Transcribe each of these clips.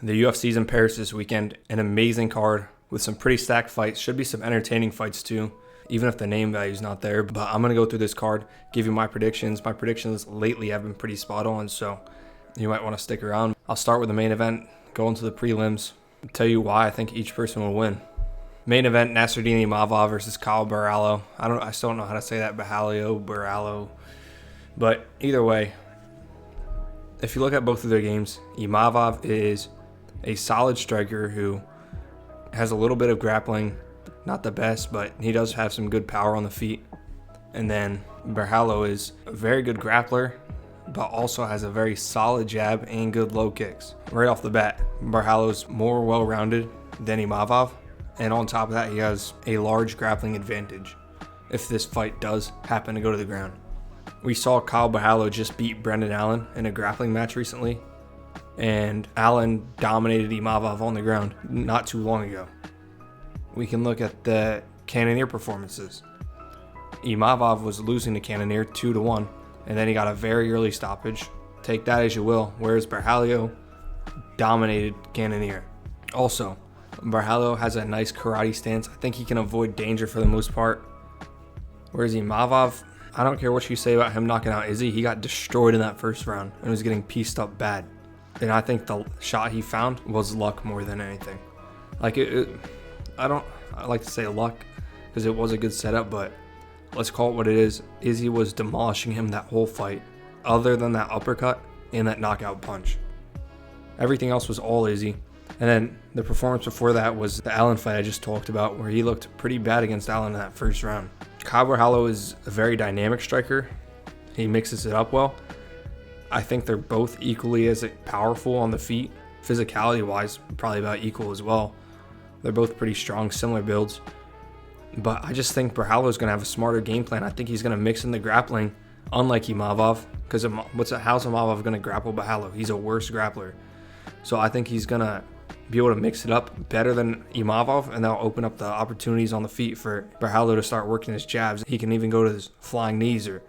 The UFC's in Paris this weekend. An amazing card with some pretty stacked fights. Should be some entertaining fights too, even if the name value's not there. But I'm going to go through this card, give you my predictions. My predictions lately have been pretty spot on, so you might want to stick around. I'll start with the main event, go into the prelims, tell you why I think each person will win. Main event, Nasruddin Imavov versus Kyle Barallo. I still don't know how to say that, Barallo. But either way, if you look at both of their games, Imavov is a solid striker who has a little bit of grappling, not the best, but he does have some good power on the feet. And then Barallo is a very good grappler, but also has a very solid jab and good low kicks. Right off the bat, Barallo's more well-rounded than Imavov, and on top of that, he has a large grappling advantage if this fight does happen to go to the ground. We saw Kyle Barallo just beat Brendan Allen in a grappling match recently, and Allen dominated Imavov on the ground not too long ago. We can look at the Cannonier performances. Imavov was losing to Cannonier 2-1, and then he got a very early stoppage. Take that as you will, whereas Barallo dominated Cannonier. Also, Barallo has a nice karate stance. I think he can avoid danger for the most part. Whereas Imavov, I don't care what you say about him knocking out Izzy, he got destroyed in that first round and was getting pieced up bad. And I think the shot he found was luck more than anything. I like to say luck because it was a good setup, but let's call it what it is. Izzy was demolishing him that whole fight, other than that uppercut and that knockout punch. Everything else was all Izzy. And then the performance before that was the Allen fight I just talked about, where he looked pretty bad against Allen in that first round. Kyle Barallo is a very dynamic striker. He mixes it up well. I think they're both equally as powerful on the feet. Physicality-wise, probably about equal as well. They're both pretty strong, similar builds. But I just think Barallo is going to have a smarter game plan. I think he's going to mix in the grappling, unlike Imavov. Because how's Imavov going to grapple Barallo? He's a worse grappler. So I think he's going to be able to mix it up better than Imavov, and that'll open up the opportunities on the feet for Barallo to start working his jabs. He can even go to his flying knees or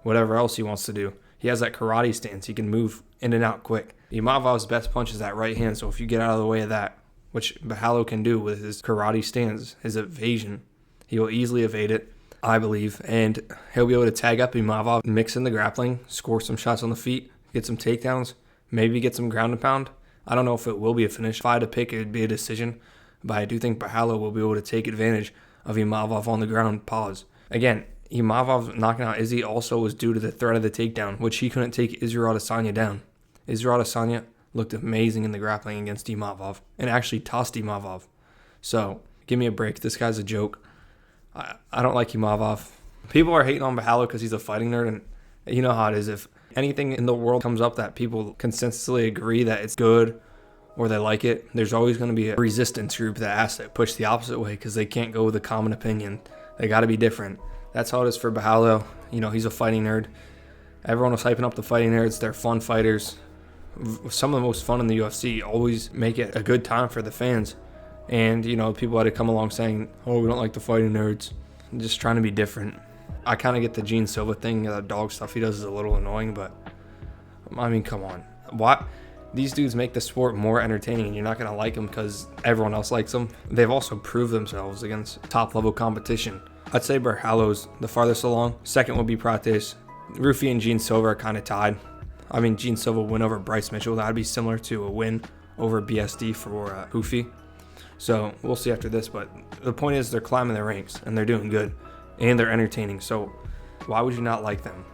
whatever else he wants to do. He has that karate stance. He can move in and out quick. Imavov's best punch is that right hand, so if you get out of the way of that, which Barallo can do with his karate stance, his evasion, he will easily evade it, I believe, and he'll be able to tag up Imavov, mix in the grappling, score some shots on the feet, get some takedowns, maybe get some ground and pound. I don't know if it will be a finish. If I had to pick, it would be a decision, but I do think Barallo will be able to take advantage of Imavov on the ground. Pause. Again, Imavov knocking out Izzy also was due to the threat of the takedown, which he couldn't take Israel Adesanya down. Israel Adesanya looked amazing in the grappling against Imavov and actually tossed Imavov. So, give me a break. This guy's a joke. I don't like Imavov. People are hating on Barallo because he's a fighting nerd, and you know how it is. If anything in the world comes up that people consensually agree that it's good or they like it, there's always going to be a resistance group that has to push the opposite way because they can't go with a common opinion. They got to be different. That's how it is for Barallo. He's a fighting nerd. Everyone was hyping up the fighting nerds. They're fun fighters. Some of the most fun in the UFC. Always make it a good time for the fans. And, people had to come along saying, oh, we don't like the fighting nerds. Just trying to be different. I kind of get the Gene Silva thing. The dog stuff he does is a little annoying, but, come on. What? These dudes make the sport more entertaining, and you're not going to like them because everyone else likes them. They've also proved themselves against top-level competition. I'd say Barallo's the farthest along. Second would be Prates. Rufi and Gene Silva are kind of tied. Gene Silva win over Bryce Mitchell. That would be similar to a win over BSD for Rufi. So we'll see after this, but the point is they're climbing the ranks, and they're doing good, and they're entertaining. So why would you not like them?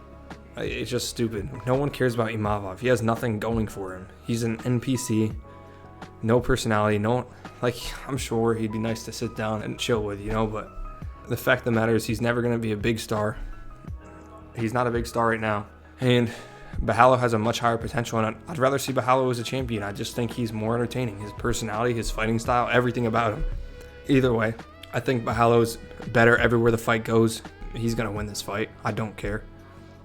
It's just stupid. No one cares about Imavov. He has nothing going for him. He's an NPC, no personality, I'm sure he'd be nice to sit down and chill with, but the fact of the matter is he's never going to be a big star. He's not a big star right now. And Barallo has a much higher potential, and I'd rather see Barallo as a champion. I just think he's more entertaining. His personality, his fighting style, everything about him. Either way, I think Barallo's better everywhere the fight goes. He's going to win this fight. I don't care.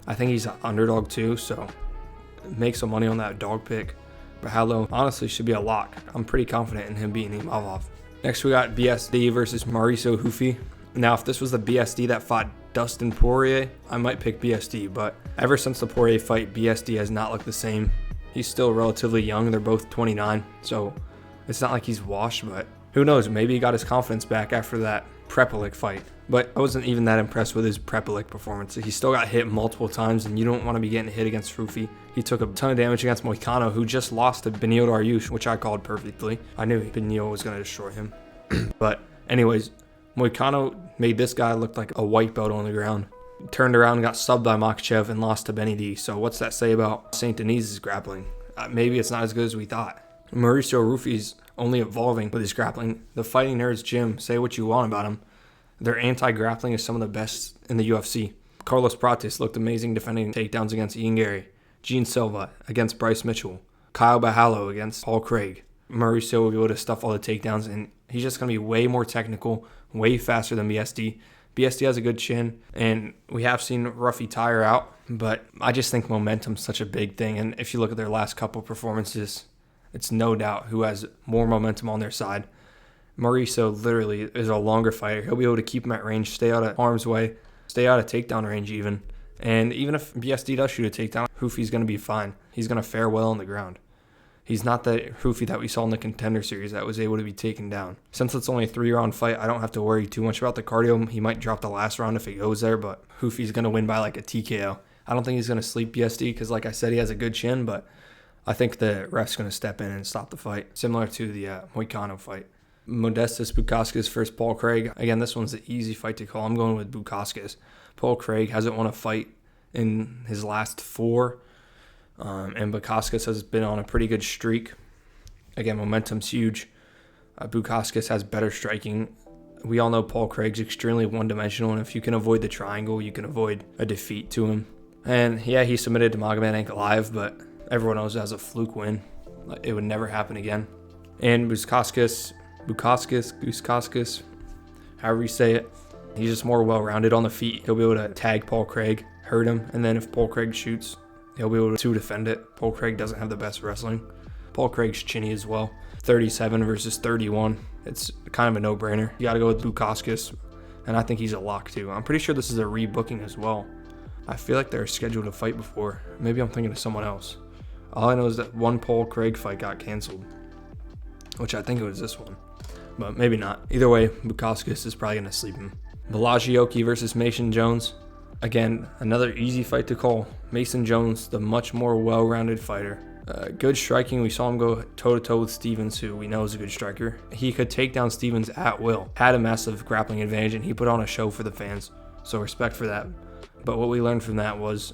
I think he's an underdog too, so make some money on that dog pick. Barallo honestly should be a lock. I'm pretty confident in him beating Imavov. Next we got BSD versus Mauricio Hufi. Now, if this was the BSD that fought Dustin Poirier, I might pick BSD, but ever since the Poirier fight, BSD has not looked the same. He's still relatively young. They're both 29, so it's not like he's washed, but who knows? Maybe he got his confidence back after that Prepelic fight. But I wasn't even that impressed with his Prepelic performance. He still got hit multiple times, and you don't want to be getting hit against Rufi. He took a ton of damage against Moicano, who just lost to Beneil Dariush, which I called perfectly. I knew Beneil was going to destroy him. But anyways, Moicano made this guy look like a white belt on the ground. Turned around and got subbed by Makhachev and lost to Benny D. So what's that say about St. Denis's grappling? Maybe it's not as good as we thought. Mauricio Rufi's only evolving with his grappling. The Fighting Nerds gym, say what you want about him. Their anti-grappling is some of the best in the UFC. Carlos Prates looked amazing defending takedowns against Ian Gary. Gene Silva against Bryce Mitchell. Kyle Bahalo against Paul Craig. Mauricio will be able to stuff all the takedowns, and he's just going to be way more technical, way faster than BSD. BSD has a good chin, and we have seen Ruffy tire out, but I just think momentum's such a big thing, and if you look at their last couple performances, it's no doubt who has more momentum on their side. Mauricio literally is a longer fighter. He'll be able to keep him at range, stay out of harm's way, stay out of takedown range even. And even if BSD does shoot a takedown, Rufi's going to be fine. He's going to fare well on the ground. He's not the Rufi that we saw in the Contender Series that was able to be taken down. Since it's only a 3-round fight, I don't have to worry too much about the cardio. He might drop the last round if it goes there, but Rufi's going to win by like a TKO. I don't think he's going to sleep BSD because, like I said, he has a good chin, but I think the ref's going to step in and stop the fight, similar to the Moicano fight. Modestas Bukauskas versus Paul Craig. Again, this one's an easy fight to call. I'm going with Bukauskas. Paul Craig hasn't won a fight in his last 4, and Bukauskas has been on a pretty good streak. Again, momentum's huge. Bukauskas has better striking. We all know Paul Craig's extremely one-dimensional, and if you can avoid the triangle, you can avoid a defeat to him. And yeah, he submitted to Magomed Ankalaev, but everyone knows it was a fluke win. It would never happen again. And Bukauskas, however you say it, he's just more well-rounded on the feet. He'll be able to tag Paul Craig, hurt him, and then if Paul Craig shoots, he'll be able to defend it. Paul Craig doesn't have the best wrestling. Paul Craig's chinny as well. 37 versus 31. It's kind of a no-brainer. You got to go with Bukauskas, and I think he's a lock too. I'm pretty sure this is a rebooking as well. I feel like they're scheduled to fight before. Maybe I'm thinking of someone else. All I know is that one Paul Craig fight got canceled, which I think it was this one, but maybe not. Either way, Bukauskas is probably going to sleep him. Balajioki versus Mason Jones. Again, another easy fight to call. Mason Jones, the much more well-rounded fighter. Good striking. We saw him go toe-to-toe with Stevens, who we know is a good striker. He could take down Stevens at will. Had a massive grappling advantage, and he put on a show for the fans. So respect for that. But what we learned from that was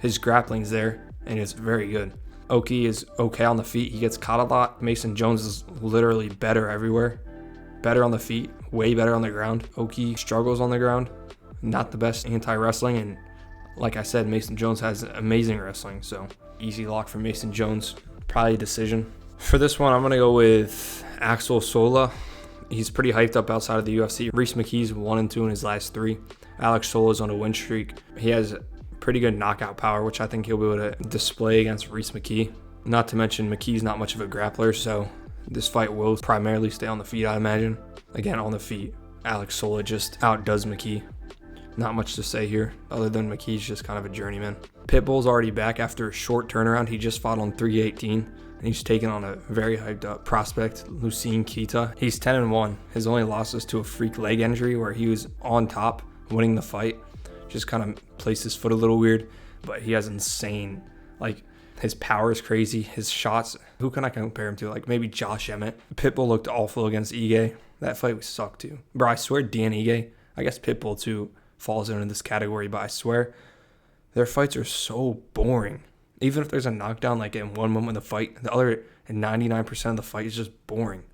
his grappling's there, and it's very good. Oki is okay on the feet. He gets caught a lot. Mason Jones is literally better everywhere. Better on the feet, way better on the ground. Oki struggles on the ground. Not the best anti-wrestling, and like I said, Mason Jones has amazing wrestling, so easy lock for Mason Jones. Probably a decision. For this one, I'm going to go with Axel Sola. He's pretty hyped up outside of the UFC. Reese McKee's 1-2 in his last 3. Alex Sola's on a win streak. He has pretty good knockout power, which I think he'll be able to display against Reese McKee. Not to mention, McKee's not much of a grappler, so this fight will primarily stay on the feet, I imagine. Again, on the feet, Alex Sola just outdoes McKee. Not much to say here, other than McKee's just kind of a journeyman. Pitbull's already back after a short turnaround. He just fought on 318, and he's taken on a very hyped up prospect, Lucien Kita. He's 10-1. His only loss is to a freak leg injury where he was on top, winning the fight. Just kind of placed his foot a little weird, but he has insane, like, his power is crazy. His shots, who can I compare him to? Like maybe Josh Emmett. Pitbull looked awful against Ige. That fight sucked too. Bro, I swear Dan Ige, I guess Pitbull too falls into this category, but I swear their fights are so boring. Even if there's a knockdown like in one moment of the fight, the other 99% of the fight is just boring.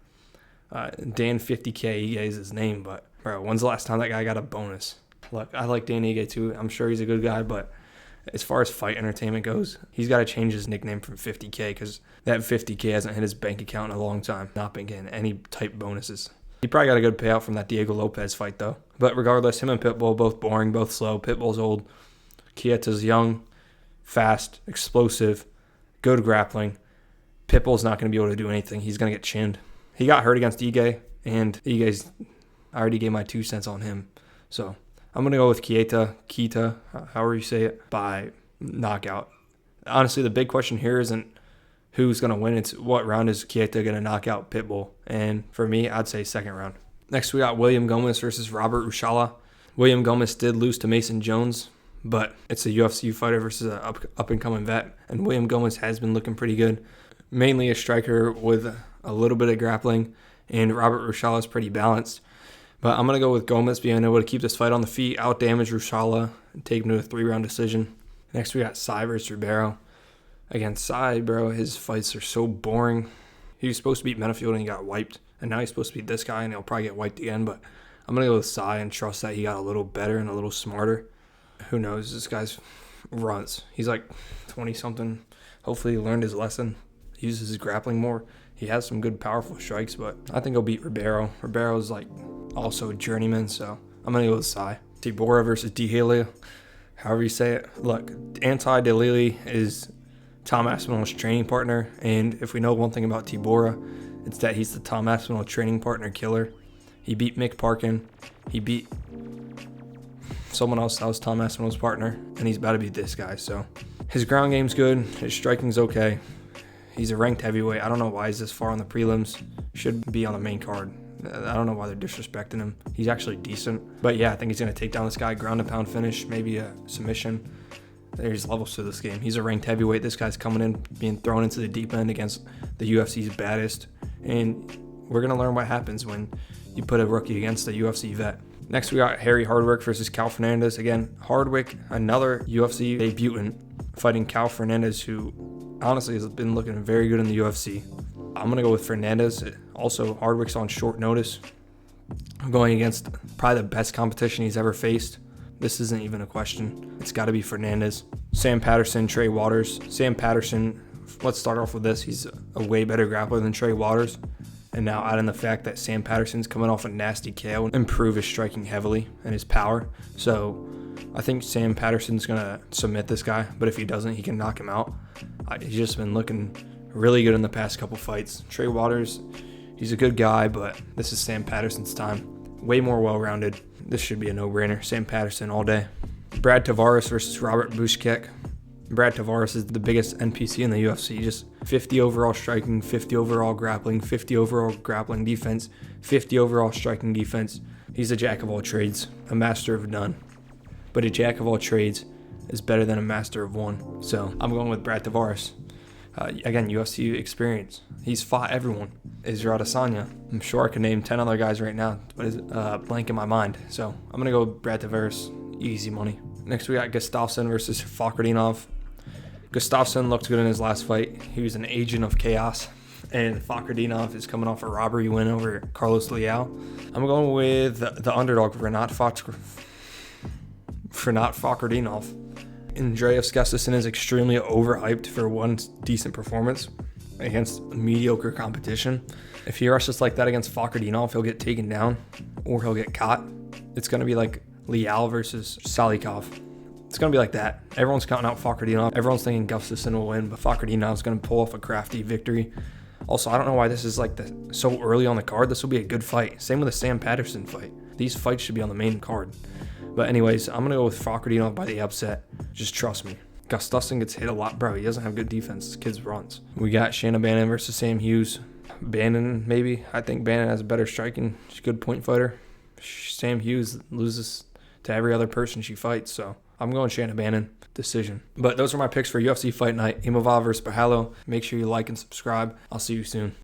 Dan 50K Ige is his name, but bro, when's the last time that guy got a bonus? Look, I like Dan Ige too. I'm sure he's a good guy, but as far as fight entertainment goes, he's got to change his nickname from 50K because that 50K hasn't hit his bank account in a long time. Not been getting any type bonuses. He probably got a good payout from that Diego Lopez fight, though. But regardless, him and Pitbull, both boring, both slow. Pitbull's old. Kieta's young, fast, explosive, good grappling. Pitbull's not going to be able to do anything. He's going to get chinned. He got hurt against Ige, and Ige's, I already gave my 2 cents on him. So I'm going to go with Kita, however you say it, by knockout. Honestly, the big question here isn't who's going to win. It's what round is Keita going to knock out Pitbull? And for me, I'd say second round. Next, we got William Gomez versus Robert Ushala. William Gomez did lose to Mason Jones, but it's a UFC fighter versus an up-and-coming vet, and William Gomez has been looking pretty good. Mainly a striker with a little bit of grappling, and Robert Ushala is pretty balanced. But I'm going to go with Gomez being able to keep this fight on the feet, out-damage Ushala, and take him to a 3-round decision. Next, we got Sai versus Ribeiro. Again, Sai, bro, his fights are so boring. He was supposed to beat Menafield and he got wiped, and now he's supposed to beat this guy, and he'll probably get wiped again, but I'm going to go with Sai and trust that he got a little better and a little smarter. Who knows? This guy's runs. He's like 20-something. Hopefully he learned his lesson. He uses his grappling more. He has some good, powerful strikes, but I think he'll beat Ribeiro. Ribeiro's like also a journeyman, so I'm going to go with Sai. Tibora versus D'Elia. However you say it. Look, D'Elia is Tom Aspinall's training partner, and if we know one thing about Tibora, it's that he's the Tom Aspinall training partner killer. He beat Mick Parkin. He beat someone else that was Tom Aspinall's partner, and he's about to beat this guy. So his ground game's good. His striking's okay. He's a ranked heavyweight. I don't know why he's this far on the prelims. Should be on the main card. I don't know why they're disrespecting him. He's actually decent. But yeah, I think he's going to take down this guy. Ground and pound finish, maybe a submission. There's levels to this game. He's a ranked heavyweight. This guy's coming in, being thrown into the deep end against the UFC's baddest. And we're going to learn what happens when you put a rookie against a UFC vet. Next, we got Harry Hardwick versus Cal Fernandez. Again, Hardwick, another UFC debutant, fighting Cal Fernandez, who honestly has been looking very good in the UFC. I'm going to go with Fernandez. Also, Hardwick's on short notice. I'm going against probably the best competition he's ever faced. This isn't even a question. It's got to be Fernandez. Sam Patterson, Trey Waters. Sam Patterson, let's start off with this. He's a way better grappler than Trey Waters. And now add in the fact that Sam Patterson's coming off a nasty KO and improve his striking heavily and his power. So I think Sam Patterson's going to submit this guy, but if he doesn't, he can knock him out. He's just been looking really good in the past couple fights. Trey Waters, he's a good guy, but this is Sam Patterson's time. Way more well-rounded. This should be a no-brainer. Sam Patterson all day. Brad Tavares versus Robert Bushkek. Brad Tavares is the biggest NPC in the UFC. Just 50 overall striking, 50 overall grappling, 50 overall grappling defense, 50 overall striking defense. He's a jack of all trades, a master of none. But a jack of all trades is better than a master of one. So I'm going with Brad Tavares. Again, UFC experience. He's fought everyone. Israel Adesanya. I'm sure I could name 10 other guys right now, but it's blank in my mind. So I'm going to go with Brad Tavares. Easy money. Next, we got Gustafsson versus Fakhretdinov. Gustafsson looked good in his last fight. He was an agent of chaos. And Fakhretdinov is coming off a robbery win over Carlos Leal. I'm going with the underdog, Renat Fakhretdinov. Andreas Gustafsson is extremely overhyped for one decent performance against mediocre competition. If he rushes like that against Fakhretdinov, he'll get taken down or he'll get caught. It's going to be like Leal versus Salikov. It's going to be like that. Everyone's counting out Fakhretdinov. Everyone's thinking Gustafsson will win, but Fakhretdinov is going to pull off a crafty victory. Also, I don't know why this is like so early on the card. This will be a good fight. Same with the Sam Patterson fight. These fights should be on the main card. But anyways, I'm going to go with Fakhretdinov by the upset. Just trust me. Gustafsson gets hit a lot, bro. He doesn't have good defense. This kid runs. We got Shannon Bannon versus Sam Hughes. Bannon, maybe. I think Bannon has a better striking. She's a good point fighter. Sam Hughes loses to every other person she fights, so I'm going Shannon Bannon. Decision. But those are my picks for UFC Fight Night. Imavov versus Bahalo. Make sure you like and subscribe. I'll see you soon.